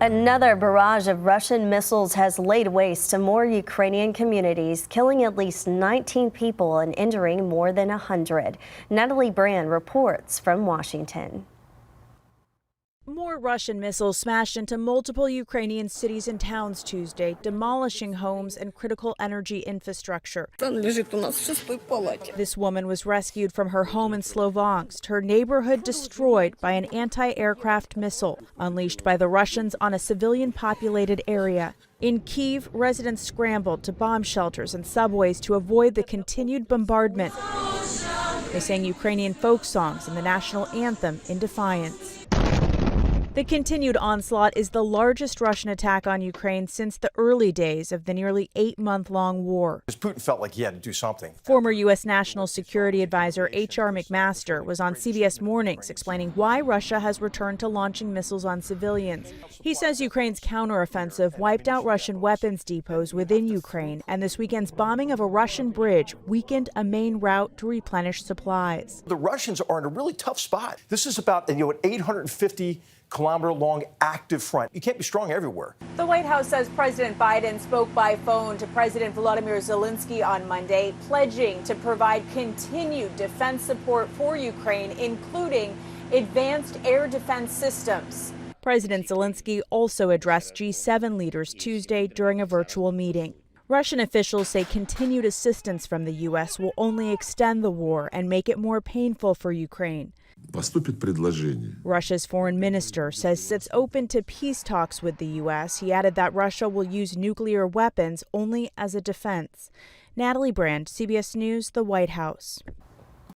Another barrage of Russian missiles has laid waste to more Ukrainian communities, killing at least 19 people and injuring more than 100. Natalie Brand reports from Washington. More Russian missiles smashed into multiple Ukrainian cities and towns Tuesday, demolishing homes and critical energy infrastructure. This woman was rescued from her home in Sloviansk, her neighborhood destroyed by an anti-aircraft missile unleashed by the Russians on a civilian-populated area. In Kyiv, residents scrambled to bomb shelters and subways to avoid the continued bombardment. They sang Ukrainian folk songs and the national anthem in defiance. The continued onslaught is the largest Russian attack on Ukraine since the early days of the nearly 8-month-long war. Putin felt like he had to do something. Former U.S. National Security Advisor H.R. McMaster was on CBS Mornings explaining why Russia has returned to launching missiles on civilians. He says Ukraine's counteroffensive wiped out Russian weapons depots within Ukraine, and this weekend's bombing of a Russian bridge weakened a main route to replenish supplies. The Russians are in a really tough spot. This is about an 850-kilometer-long active front. You can't be strong everywhere. The White House says President Biden spoke by phone to President Volodymyr Zelensky on Monday, pledging to provide continued defense support for Ukraine, including advanced air defense systems. President Zelensky also addressed G7 leaders Tuesday during a virtual meeting. Russian officials say continued assistance from the U.S. will only extend the war and make it more painful for Ukraine. Russia's foreign minister says it's open to peace talks with the U.S. He added that Russia will use nuclear weapons only as a defense. Natalie Brand, CBS News, the White House.